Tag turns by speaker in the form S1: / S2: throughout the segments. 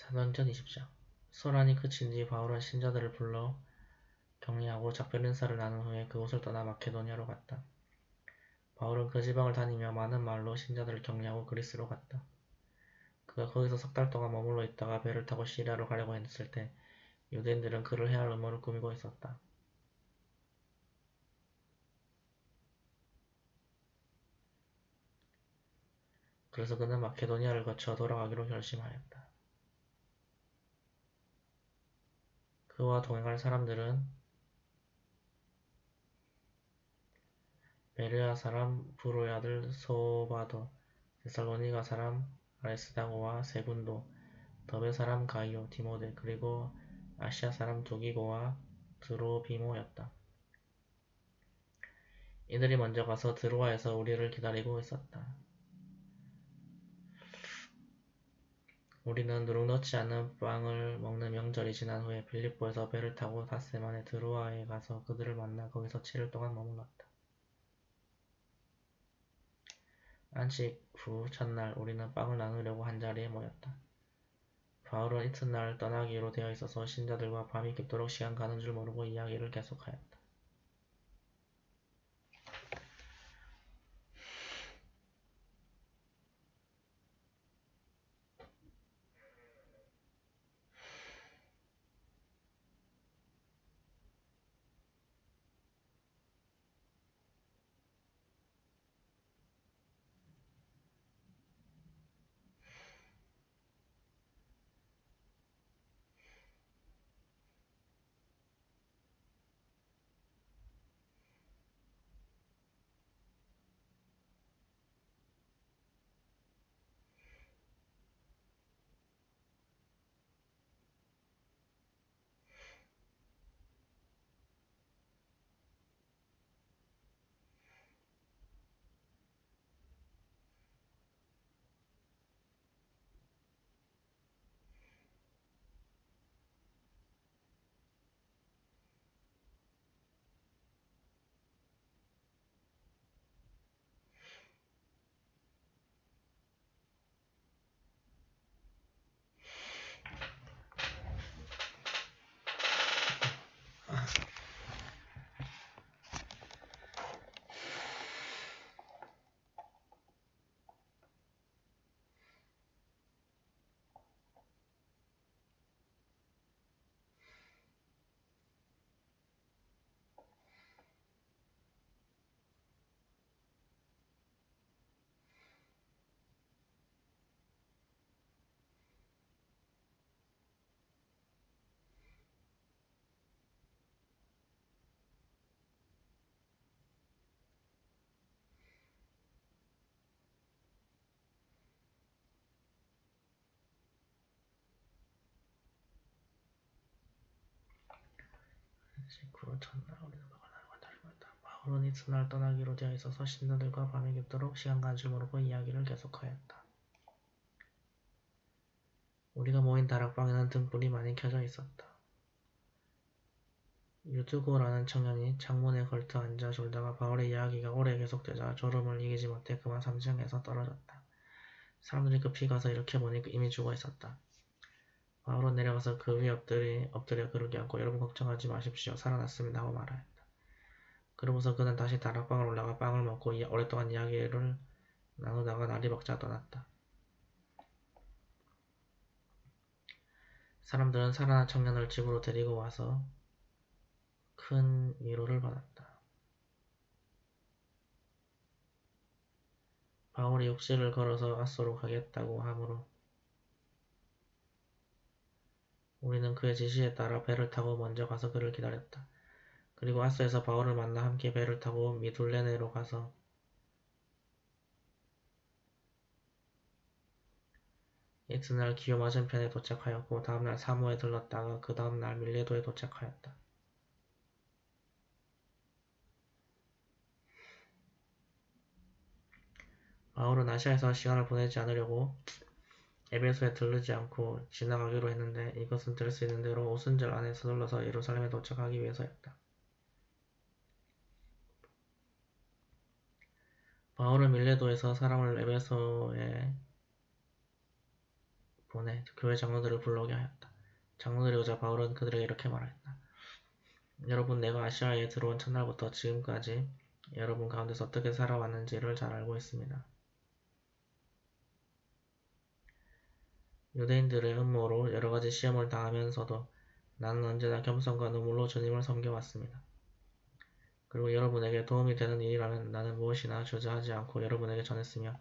S1: 사도행전 20장. 소란이 그친 뒤 바울은 신자들을 불러 격려하고 작별 인사를 나눈 후에 그곳을 떠나 마케도니아로 갔다. 바울은 그 지방을 다니며 많은 말로 신자들을 격려하고 그리스로 갔다. 그가 거기서 석 달 동안 머물러 있다가 배를 타고 시리아로 가려고 했을 때 유대인들은 그를 해할 음모를 꾸미고 있었다. 그래서 그는 마케도니아를 거쳐 돌아가기로 결심하였다. 그와 동행할 사람들은 베르야 사람 브로의 아들 소바도, 데살로니가 사람 아레스다고와 세군도, 더베 사람 가이오, 디모데, 그리고 아시아 사람 두기고와 드로비모였다. 이들이 먼저 가서 드로아에서 우리를 기다리고 있었다. 우리는 누룩 넣지 않은 빵을 먹는 명절이 지난 후에 빌립보에서 배를 타고 닷새 만에 드로아에 가서 그들을 만나 거기서 7일 동안 머물렀다. 안식 후 첫날 우리는 빵을 나누려고 한자리에 모였다. 바울은 이튿날 떠나기로 되어 있어서 신자들과 밤이 깊도록 시간 가는 줄 모르고 이야기를 계속하였다. 안식 후 첫날 우리는 바울은 이튿날 떠나기로 되어 있어서 신자들과 밤이 깊도록 시간 가는 줄 모르고 이야기를 계속하였다. 우리가 모인 다락방에는 등불이 많이 켜져 있었다. 유두고라는 청년이 창문에 걸터 앉아 졸다가 바울의 이야기가 오래 계속되자 졸음을 이기지 못해 그만 3층에서 떨어졌다. 사람들이 급히 가서 일으켜보니 이미 죽어 있었다. 바울은 내려가서 그 위에 엎드려 그를 껴안고 여러분 걱정하지 마십시오. 살아났습니다 하고 말하였다. 그러고서 그는 다시 다락방을 올라가 빵을 먹고 오랫동안 이야기를 나누다가 날이 먹자 떠났다. 사람들은 살아난 청년을 집으로 데리고 와서 큰 위로를 받았다. 바울이 육지를 걸어서 앗소로 가겠다고 하므로 우리는 그의 지시에 따라 배를 타고 먼저 가서 그를 기다렸다. 그리고 앗소에서 바울을 만나 함께 배를 타고 미둘레네로 가서 이튿날 기호 맞은편에 도착하였고 다음날 사모에 들렀다가 그 다음날 밀레도에 도착하였다. 바울은 아시아에서 시간을 보내지 않으려고 에베소에 들르지 않고 지나가기로 했는데 이것은 될 수 있는 대로 오순절 안에 서둘러서 예루살렘에 도착하기 위해서였다. 바울은 밀레도에서 사람을 에베소에 보내 교회 장로들을 불러오게 하였다. 장로들이 오자 바울은 그들에게 이렇게 말하였다. 여러분, 내가 아시아에 들어온 첫날부터 지금까지 여러분 가운데서 어떻게 살아왔는지를 잘 알고 있습니다. 유대인들의 음모로 여러가지 시험을 당하면서도 나는 언제나 겸손과 눈물로 주님을 섬겨왔습니다. 그리고 여러분에게 도움이 되는 일이라면 나는 무엇이나 주저하지 않고 여러분에게 전했으며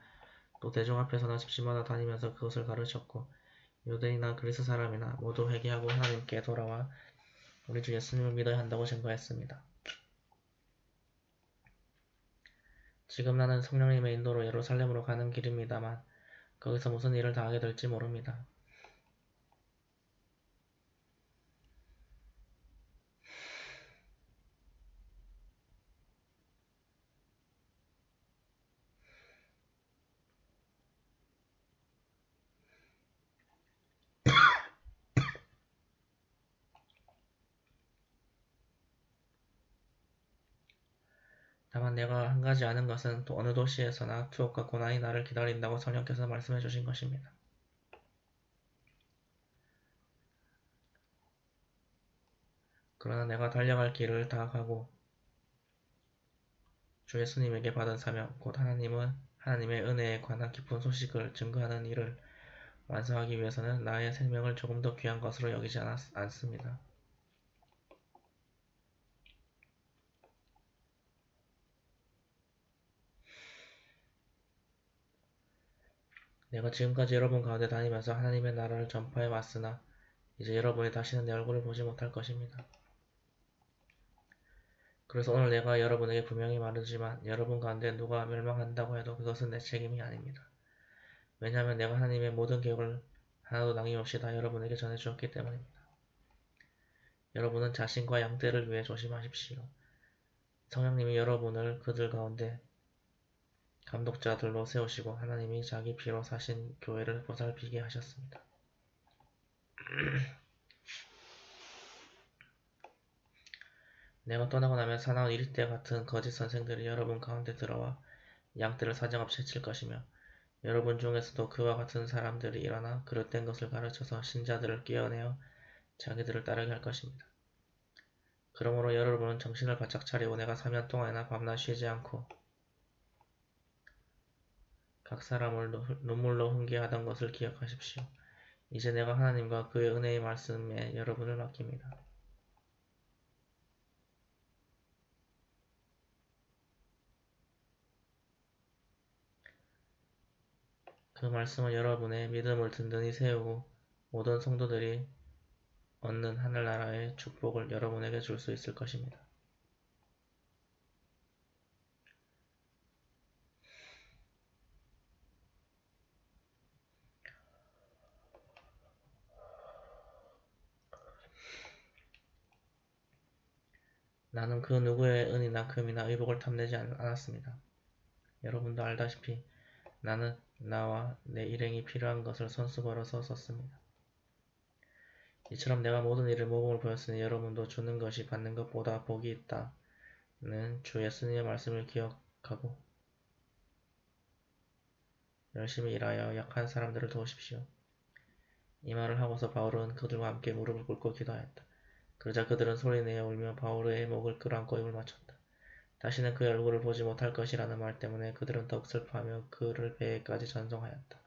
S1: 또 대중 앞에서나 집집마다 다니면서 그것을 가르쳤고 유대인이나 그리스 사람이나 모두 회개하고 하나님께 돌아와 우리 주 예수님을 믿어야 한다고 증거했습니다. 지금 나는 성령님의 인도로 예루살렘으로 가는 길입니다만 거기서 무슨 일을 당하게 될지 모릅니다. 다만 내가 한 가지 아는 것은 또 어느 도시에서나 투옥과 고난이 나를 기다린다고 성령께서 말씀해 주신 것입니다. 그러나 내가 달려갈 길을 다 가고 주 예수님에게 받은 사명 곧 하나님의 은혜에 관한 깊은 소식을 증거하는 일을 완성하기 위해서는 나의 생명을 조금 더 귀한 것으로 여기지 않습니다. 내가 지금까지 여러분 가운데 다니면서 하나님의 나라를 전파해 왔으나 이제 여러분이 다시는 내 얼굴을 보지 못할 것입니다. 그래서 오늘 내가 여러분에게 분명히 말하지만 여러분 가운데 누가 멸망한다고 해도 그것은 내 책임이 아닙니다. 왜냐하면 내가 하나님의 모든 계획을 하나도 남김없이 다 여러분에게 전해주었기 때문입니다. 여러분은 자신과 양떼를 위해 조심하십시오. 성령님이 여러분을 그들 가운데 감독자들로 세우시고 하나님이 자기 피로 사신 교회를 보살피게 하셨습니다. 내가 떠나고 나면 사나운 이리떼 같은 거짓 선생들이 여러분 가운데 들어와 양떼를 사정없이 해칠 것이며 여러분 중에서도 그와 같은 사람들이 일어나 그릇된 것을 가르쳐서 신자들을 끼어내어 자기들을 따르게 할 것입니다. 그러므로 여러분은 정신을 바짝 차리고 내가 3년 동안이나 밤낮 쉬지 않고 각 사람을 눈물로 훈계하던 것을 기억하십시오. 이제 내가 하나님과 그의 은혜의 말씀에 여러분을 맡깁니다. 그 말씀은 여러분의 믿음을 든든히 세우고 모든 성도들이 얻는 하늘나라의 축복을 여러분에게 줄 수 있을 것입니다. 나는 그 누구의 은이나 금이나 의복을 탐내지 않았습니다. 여러분도 알다시피 나는 나와 내 일행이 필요한 것을 손수 벌어서 썼습니다. 이처럼 내가 모든 일을 모범을 보였으니 여러분도 주는 것이 받는 것보다 복이 있다는 주 예수님의 말씀을 기억하고 열심히 일하여 약한 사람들을 도우십시오. 이 말을 하고서 바울은 그들과 함께 무릎을 꿇고 기도하였다. 그러자 그들은 소리내어 울며 바울의 목을 끌어안고 입을 맞췄다. 다시는 그의 얼굴을 보지 못할 것이라는 말 때문에 그들은 더욱 슬퍼하며 그를 배에까지 전송하였다.